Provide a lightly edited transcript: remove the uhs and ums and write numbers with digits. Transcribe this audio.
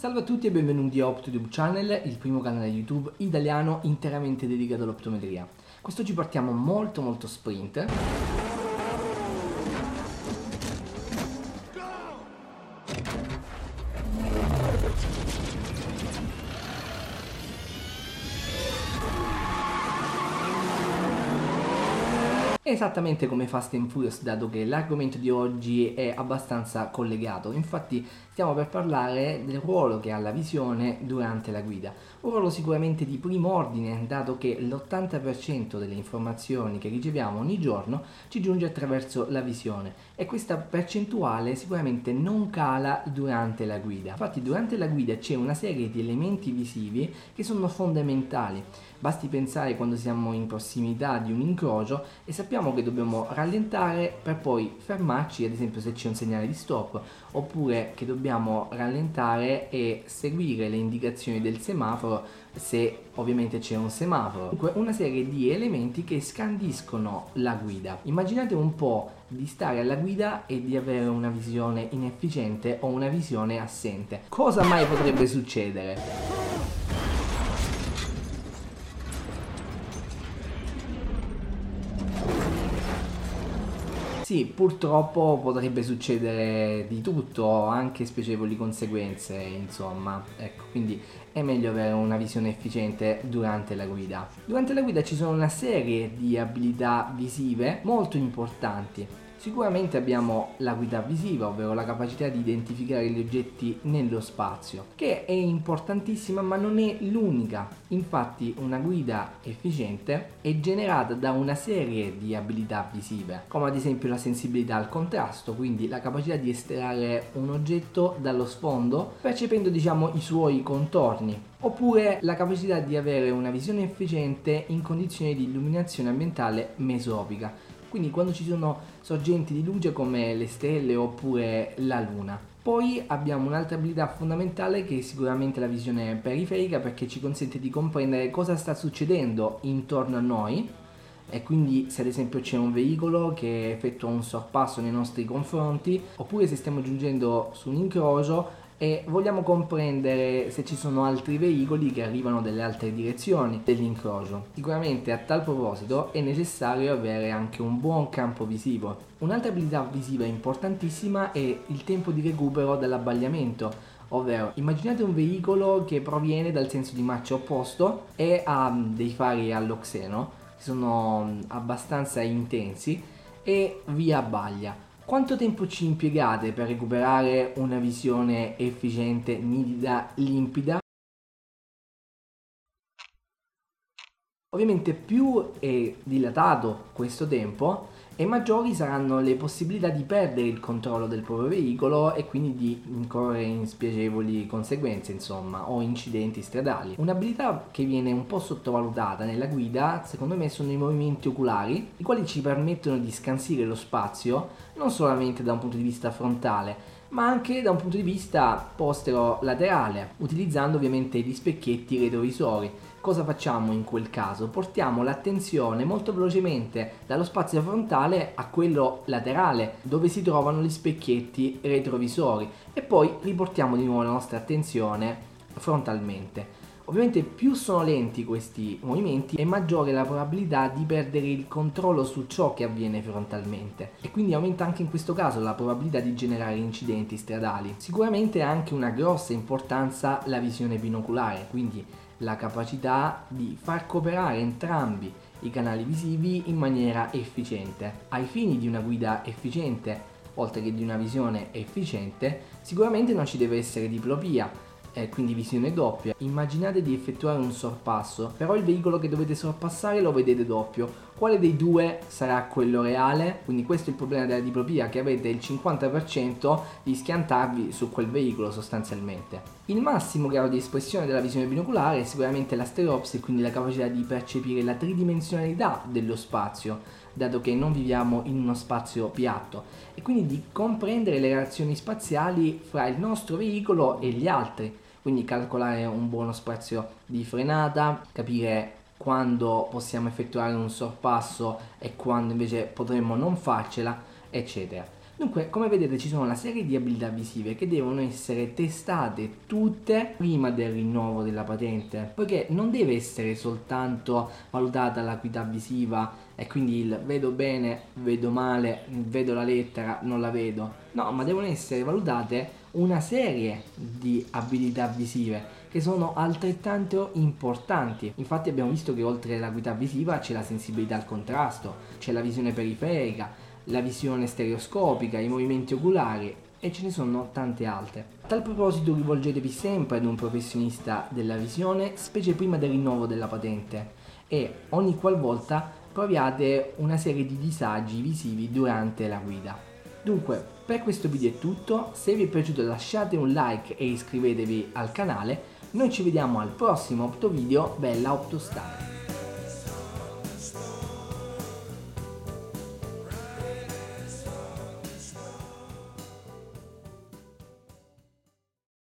Salve a tutti e benvenuti a OptoTube Channel, il primo canale YouTube italiano interamente dedicato all'optometria. Quest'oggi partiamo molto sprint. Esattamente come Fast and Furious, dato che l'argomento di oggi è abbastanza collegato. Infatti stiamo per parlare del ruolo che ha la visione durante la guida. Un ruolo sicuramente di primo ordine, dato che l'80% delle informazioni che riceviamo ogni giorno ci giunge attraverso la visione e questa percentuale sicuramente non cala durante la guida. Infatti durante la guida c'è una serie di elementi visivi che sono fondamentali. Basti pensare quando siamo in prossimità di un incrocio e sappiamo che dobbiamo rallentare per poi fermarci, ad esempio se c'è un segnale di stop, oppure che dobbiamo rallentare e seguire le indicazioni del semaforo se ovviamente c'è un semaforo. Dunque una serie di elementi che scandiscono la guida. Immaginate un po' di stare alla guida e di avere una visione inefficiente o una visione assente. Cosa mai potrebbe succedere? Sì, purtroppo potrebbe succedere di tutto, anche spiacevoli conseguenze, insomma. Ecco, quindi è meglio avere una visione efficiente durante la guida. Durante la guida ci sono una serie di abilità visive molto importanti. Sicuramente abbiamo la guida visiva, ovvero la capacità di identificare gli oggetti nello spazio, che è importantissima ma non è l'unica. Infatti una guida efficiente è generata da una serie di abilità visive, come ad esempio la sensibilità al contrasto, quindi la capacità di estrarre un oggetto dallo sfondo percependo i suoi contorni, oppure la capacità di avere una visione efficiente in condizioni di illuminazione ambientale mesopica. Quindi quando ci sono sorgenti di luce come le stelle oppure la luna. Poi abbiamo un'altra abilità fondamentale che è sicuramente la visione periferica, perché ci consente di comprendere cosa sta succedendo intorno a noi e quindi se ad esempio c'è un veicolo che effettua un sorpasso nei nostri confronti, oppure se stiamo giungendo su un incrocio e vogliamo comprendere se ci sono altri veicoli che arrivano dalle altre direzioni dell'incrocio. Sicuramente a tal proposito è necessario avere anche un buon campo visivo. Un'altra abilità visiva importantissima è il tempo di recupero dall'abbagliamento, ovvero immaginate un veicolo che proviene dal senso di marcia opposto e ha dei fari all'oxeno che sono abbastanza intensi e vi abbaglia. Quanto tempo ci impiegate per recuperare una visione efficiente, nitida, limpida? Ovviamente più è dilatato questo tempo e maggiori saranno le possibilità di perdere il controllo del proprio veicolo e quindi di incorrere in spiacevoli conseguenze, insomma, o incidenti stradali. Un'abilità che viene un po' sottovalutata nella guida, secondo me, sono i movimenti oculari, i quali ci permettono di scansire lo spazio non solamente da un punto di vista frontale, ma anche da un punto di vista postero-laterale, utilizzando ovviamente gli specchietti retrovisori. Cosa facciamo in quel caso? Portiamo l'attenzione molto velocemente dallo spazio frontale a quello laterale, dove si trovano gli specchietti retrovisori, e poi riportiamo di nuovo la nostra attenzione frontalmente. Ovviamente più sono lenti questi movimenti e maggiore la probabilità di perdere il controllo su ciò che avviene frontalmente e quindi aumenta anche in questo caso la probabilità di generare incidenti stradali. Sicuramente ha anche una grossa importanza la visione binoculare, quindi la capacità di far cooperare entrambi i canali visivi in maniera efficiente. Ai fini di una guida efficiente, oltre che di una visione efficiente, sicuramente non ci deve essere diplopia, quindi visione doppia. Immaginate di effettuare un sorpasso, però il veicolo che dovete sorpassare lo vedete doppio. Quale dei due sarà quello reale? Quindi questo è il problema della diplopia, che avete il 50% di schiantarvi su quel veicolo sostanzialmente. Il massimo grado di espressione della visione binoculare è sicuramente la stereopsi, quindi la capacità di percepire la tridimensionalità dello spazio, dato che non viviamo in uno spazio piatto, e quindi di comprendere le relazioni spaziali fra il nostro veicolo e gli altri. Quindi calcolare un buono spazio di frenata, capire quando possiamo effettuare un sorpasso e quando invece potremmo non farcela, eccetera. Dunque, come vedete ci sono una serie di abilità visive che devono essere testate tutte prima del rinnovo della patente, poiché non deve essere soltanto valutata l'acuità visiva e quindi il vedo bene, vedo male, vedo la lettera, non la vedo. No, ma devono essere valutate una serie di abilità visive che sono altrettanto importanti. Infatti abbiamo visto che oltre all'acuità visiva c'è la sensibilità al contrasto, c'è la visione periferica, la visione stereoscopica, i movimenti oculari e ce ne sono tante altre. A tal proposito rivolgetevi sempre ad un professionista della visione, specie prima del rinnovo della patente e ogni qualvolta proviate una serie di disagi visivi durante la guida. Dunque, per questo video è tutto, se vi è piaciuto lasciate un like e iscrivetevi al canale, noi ci vediamo al prossimo Opto Video, bella Optostar!